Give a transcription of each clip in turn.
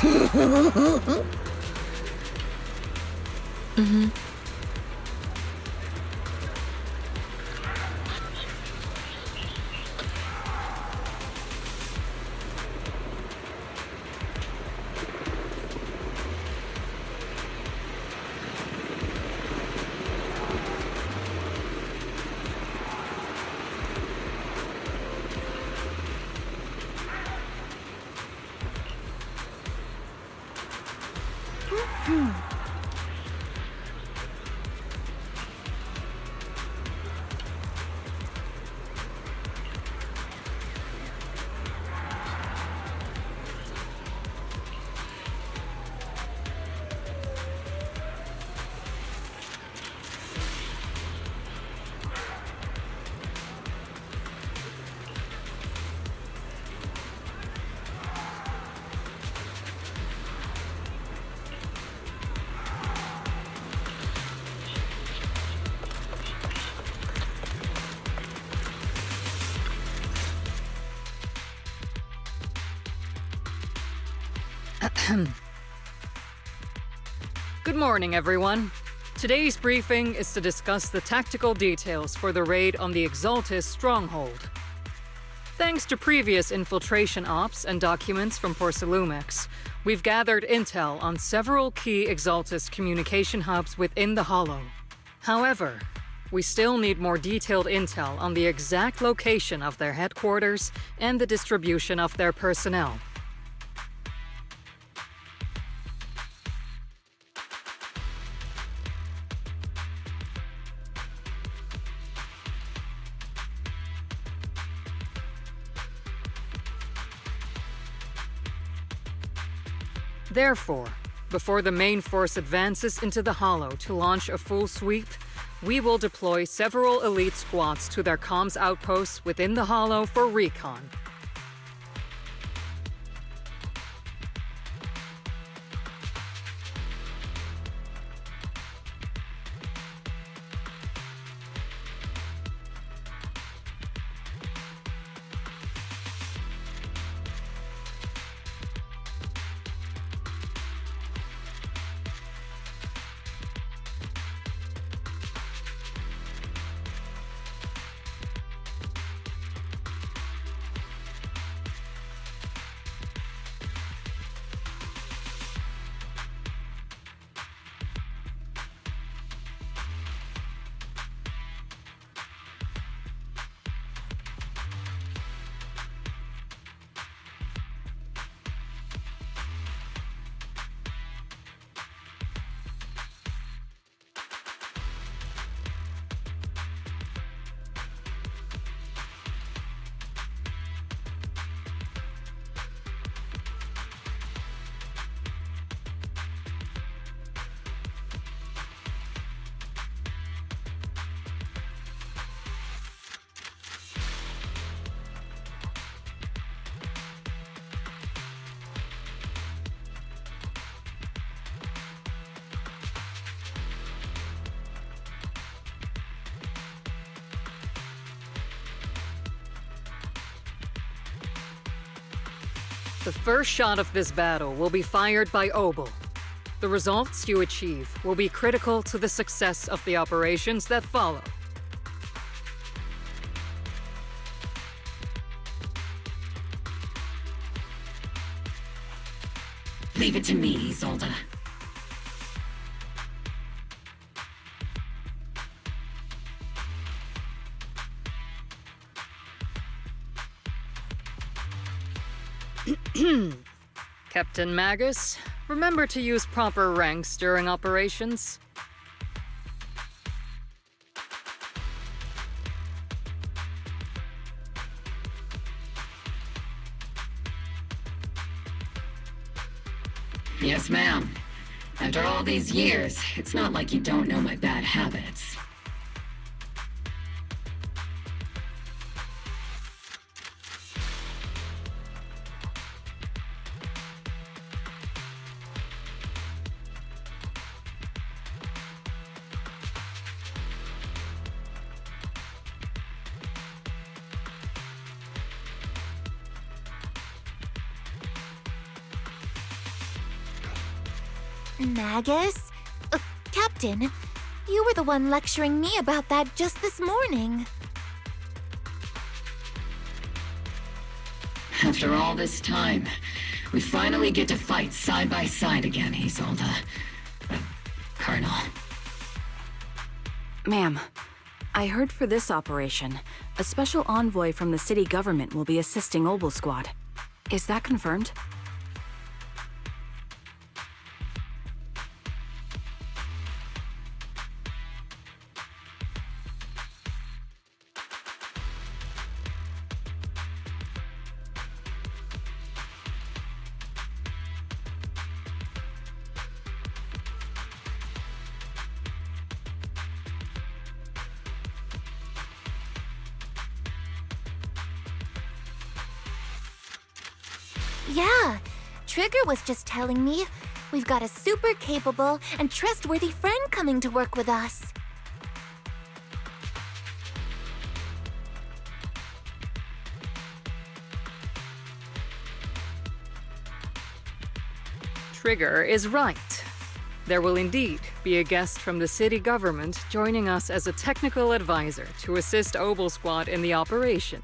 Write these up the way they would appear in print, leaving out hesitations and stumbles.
Mm-hmm. Good morning, everyone. Today's briefing is to discuss the tactical details for the raid on the Exaltis stronghold. Thanks to previous infiltration ops and documents from Porcelumex, we've gathered intel on several key Exaltis communication hubs within the Hollow. However, we still need more detailed intel on the exact location of their headquarters and the distribution of their personnel. Therefore, before the main force advances into the Hollow to launch a full sweep, we will deploy several elite squads to their comms outposts within the Hollow for recon. The first shot of this battle will be fired by Obel. The results you achieve will be critical to the success of the operations that follow. Leave it to me, Isolde. Captain Magus, remember to use proper ranks during operations. Yes, ma'am. After all these years, it's not like you don't know my bad habits. Magus? Captain, you were the one lecturing me about that just this morning. After all this time, we finally get to fight side by side again, Isolde. Colonel. Ma'am, I heard for this operation, a special envoy from the city government will be assisting Obel Squad. Is that confirmed? Yeah, Trigger was just telling me we've got a super capable and trustworthy friend coming to work with us. Trigger is right. There will indeed be a guest from the city government joining us as a technical advisor to assist Obel Squad in the operation.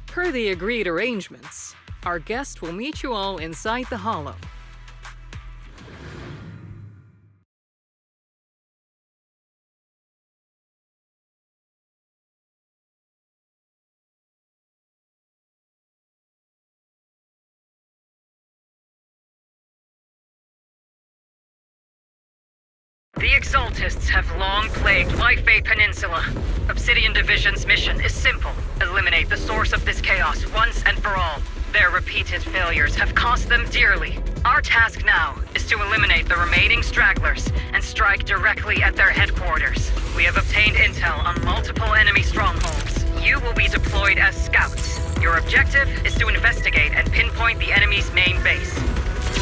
Per the agreed arrangements, our guest will meet you all inside the Hollow. The Exaltists have long plagued Life-Bay Peninsula. Obsidian Division's mission is simple. Eliminate the source of this chaos once and for all. Their repeated failures have cost them dearly. Our task now is to eliminate the remaining stragglers and strike directly at their headquarters. We have obtained intel on multiple enemy strongholds. You will be deployed as scouts. Your objective is to investigate and pinpoint the enemy's main base.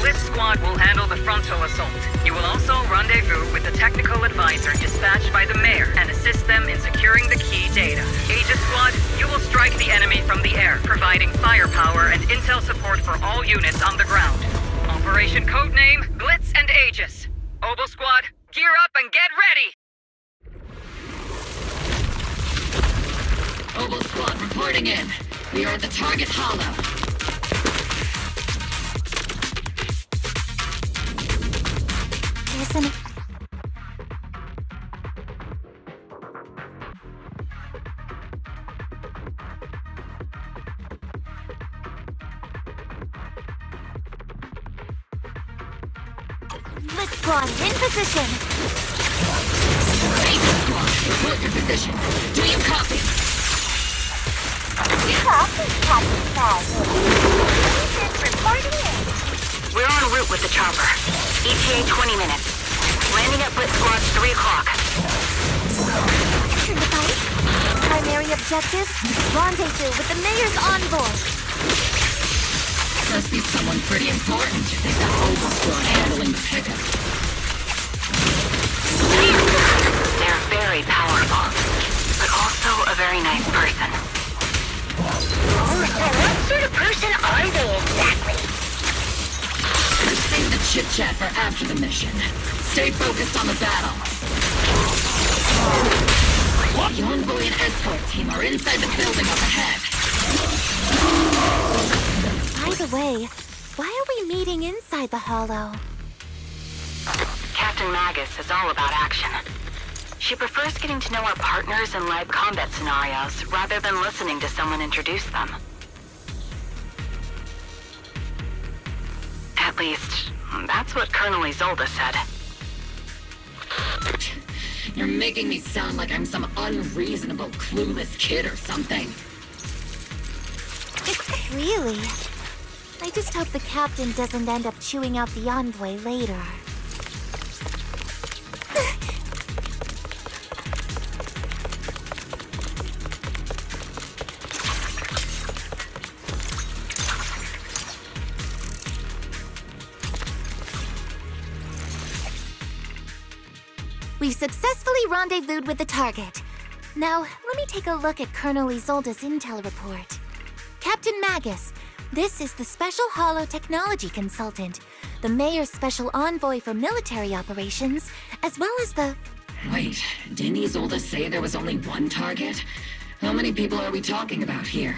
Blitz Squad will handle the frontal assault. You will also rendezvous with the technical advisor dispatched by the mayor and assist them in securing the key data. Aegis Squad, you will strike the enemy from the air, providing firepower and intel support for all units on the ground. Operation codename Blitz and Aegis. Obel Squad, gear up and get ready! Obel Squad reporting in. We are at the target hollow. There's an... Blitz Squad, in position! Aegis Squad, report your position. Do you copy? Copy, Captain Agent reporting in. We're en route with the chopper. ETA 20 minutes. Landing at Blitz Squad 3 o'clock. Turn the bike. Primary objective, rendezvous with the mayor's envoy. Must be someone pretty important if they've got Obel Squad handling the pickup. They're very powerful, but also a very nice person. What sort of person are they exactly? Save the chit-chat for after the mission. Stay focused on the battle. The envoy and escort team are inside the building up ahead. By the way, why are we meeting inside the Hollow? Captain Magus is all about action. She prefers getting to know our partners in live combat scenarios rather than listening to someone introduce them. At least, that's what Colonel Isolde said. You're making me sound like I'm some unreasonable, clueless kid or something. Really? I just hope the captain doesn't end up chewing out the envoy later. We've successfully rendezvoused with the target. Now, let me take a look at Colonel Isolde's intel report. Captain Magus, this is the Special Holo Technology Consultant, the Mayor's Special Envoy for Military Operations, as well as the... Wait, didn't Isolde say there was only one target? How many people are we talking about here?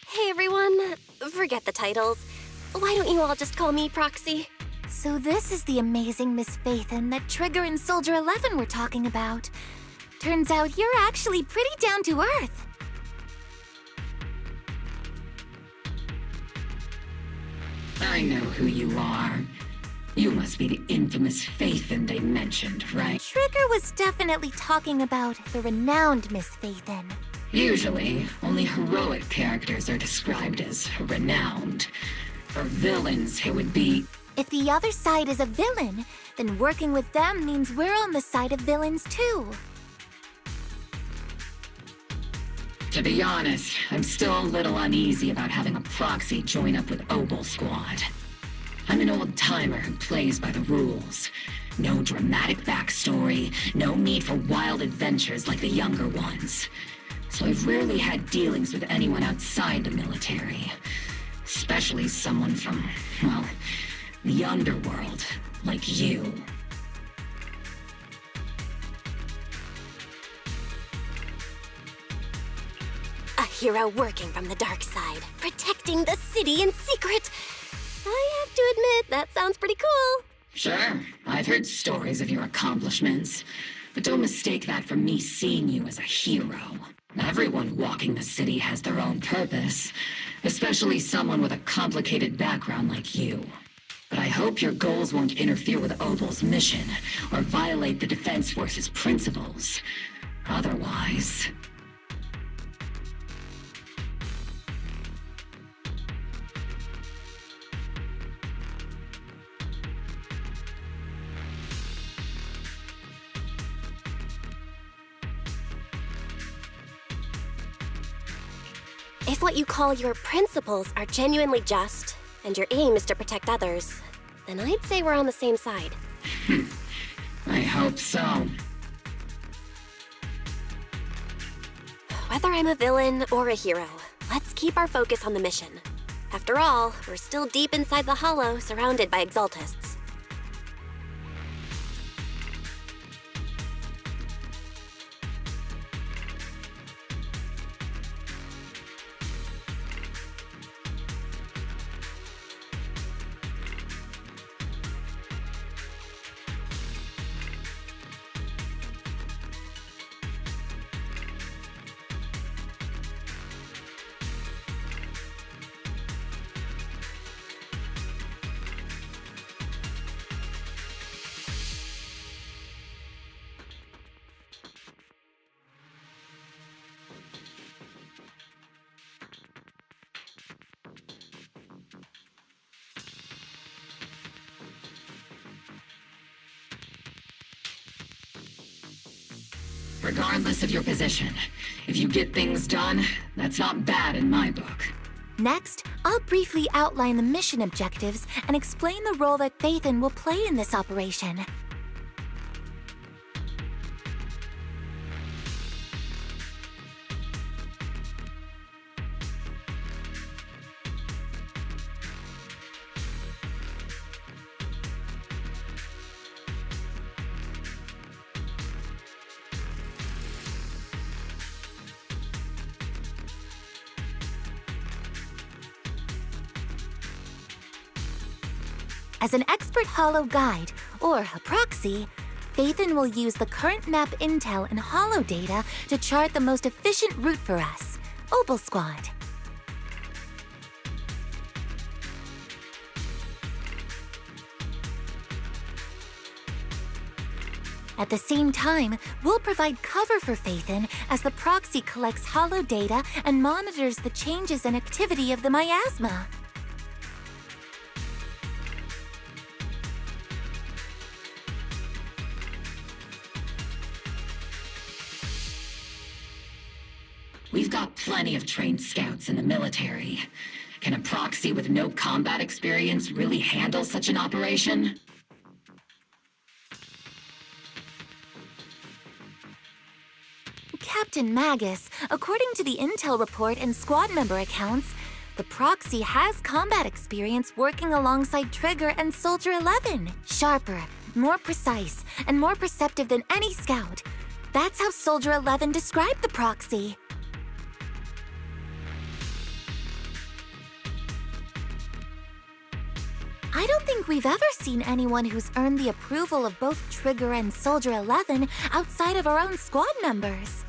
Hey everyone, forget the titles. Why don't you all just call me Proxy? So this is the amazing Miss Phaethon that Trigger and Soldier 11 were talking about. Turns out you're actually pretty down to earth. I know who you are. You must be the infamous Phaethon they mentioned, right? Trigger was definitely talking about the renowned Miss Phaethon. Usually, only heroic characters are described as renowned. For villains, it would be... If the other side is a villain, then working with them means we're on the side of villains too. To be honest, I'm still a little uneasy about having a proxy join up with Opal Squad. I'm an old-timer who plays by the rules. No dramatic backstory, no need for wild adventures like the younger ones. So I've rarely had dealings with anyone outside the military. Especially someone from, well, the underworld, like you. A hero working from the dark side, protecting the city in secret. I have to admit, that sounds pretty cool. Sure, I've heard stories of your accomplishments, but don't mistake that for me seeing you as a hero. Everyone walking the city has their own purpose, especially someone with a complicated background like you. But I hope your goals won't interfere with Opal's mission or violate the Defense Force's principles. Otherwise... If what you call your principles are genuinely just, and your aim is to protect others, then I'd say we're on the same side. I hope so. Whether I'm a villain or a hero, let's keep our focus on the mission. After all, we're still deep inside the Hollow, surrounded by Exaltists. Regardless of your position, if you get things done, that's not bad in my book. Next, I'll briefly outline the mission objectives and explain the role that Phaethon will play in this operation. As an expert holo guide, or a proxy, Phaethon will use the current map intel and holo data to chart the most efficient route for us, Opal Squad. At the same time, we'll provide cover for Phaethon as the proxy collects holo data and monitors the changes and activity of the miasma. We've got plenty of trained scouts in the military. Can a proxy with no combat experience really handle such an operation? Captain Magus, according to the intel report and squad member accounts, the proxy has combat experience working alongside Trigger and Soldier 11. Sharper, more precise, and more perceptive than any scout. That's how Soldier 11 described the proxy. I don't think we've ever seen anyone who's earned the approval of both Trigger and Soldier 11 outside of our own squad members.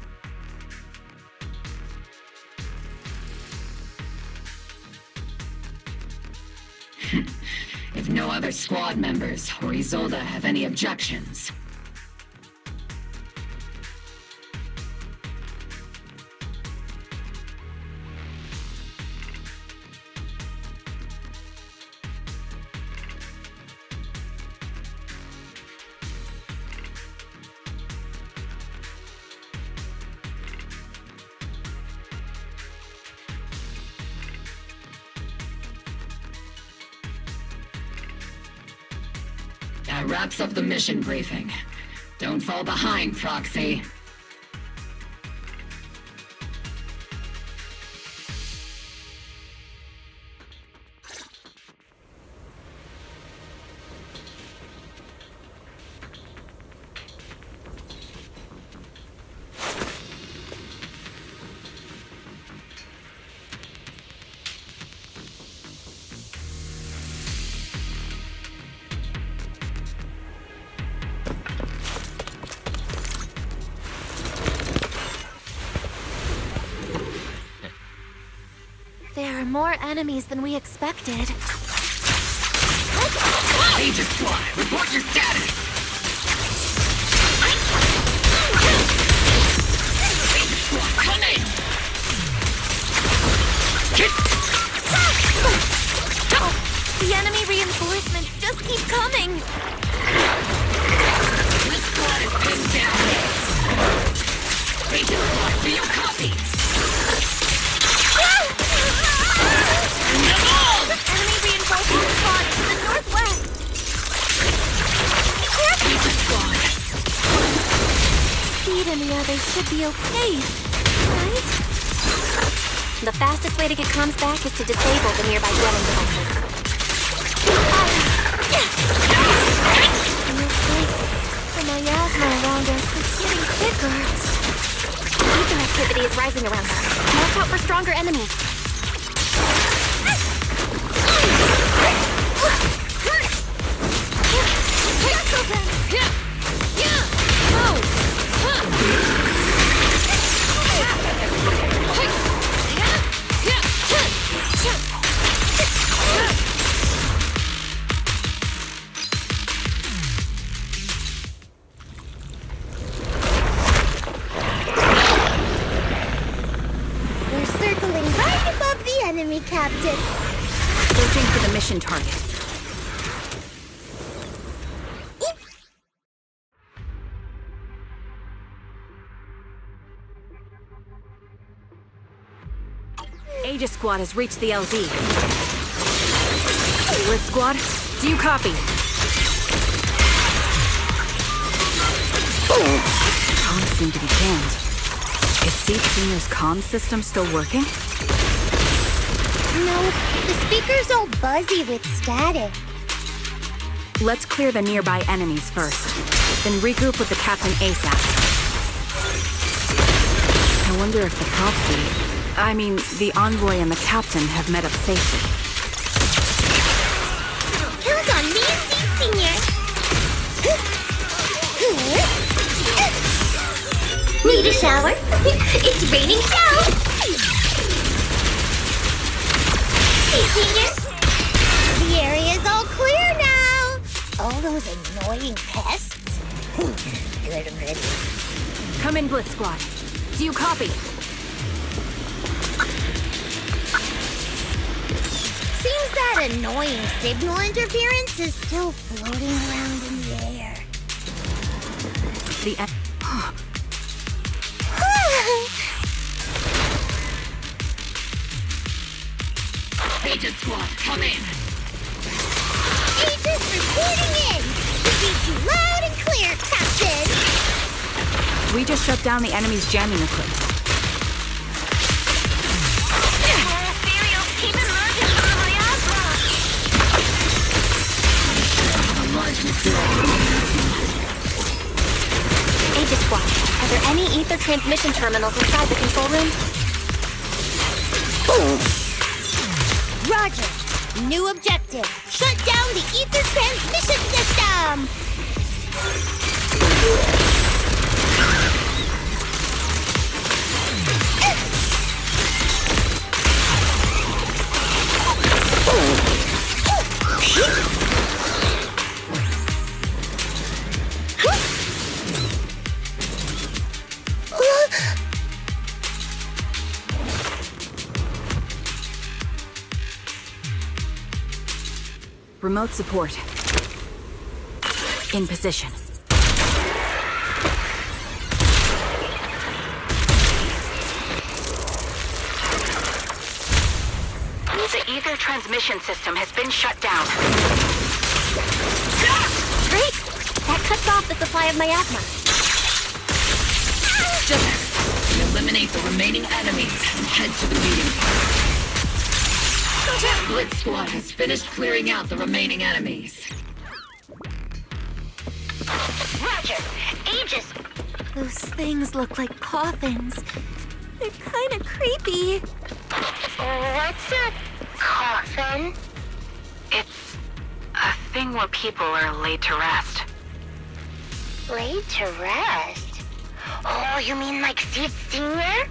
If no other squad members or Isolde have any objections. That wraps up the mission briefing. Don't fall behind, Proxy. There are more enemies than we expected. Agent Squad, report your status! Agent Squad, come in! The enemy reinforcements just keep coming! This squad is pinned down! Agent Squad, do you copy? Enemy reinforcement spotted to the northwest! Agent Squad! Speed and the others should be okay, right? The fastest way to get comms back is to disable the nearby dwelling devices. Looks like the miasma around us is getting thicker. Ether activity is rising around us. Watch out for stronger enemies. We're circling right above the enemy, Captain. Searching for the mission target. Aegis Squad has reached the LZ. Red Squad, do you copy? Comms seem to be jammed. Is Seed Senior's comm system still working? No, the speaker's all buzzy with static. Let's clear the nearby enemies first, then regroup with the captain ASAP. I wonder if the proxy, the envoy and the captain have met up safely. Kills on me and Seed Senior. Need a shower? It's raining showers. Seed Senior, the area's all clear now. All those annoying pests. Come in, Blitz Squad. Do you copy? Seems that annoying signal interference is still floating around in the air. The Agent Squad, come in. Agents reporting in! We read you loud and clear, Captain! We just shut down the enemy's jamming equipment. Cereals keep emerging from the miasma! Agent Squad, are there any ether transmission terminals inside the control room? Roger. New objective. Shut down the ether transmission system! Remote support. In position. The ether transmission system has been shut down. Great! That cuts off the supply of miasma. Eliminate the remaining enemies and head to the meeting point. Blitz Squad has finished clearing out the remaining enemies. Roger. Aegis. Those things look like coffins. They're kind of creepy. What's a coffin? It's a thing where people are laid to rest. Laid to rest? Oh, you mean like Sid Senior?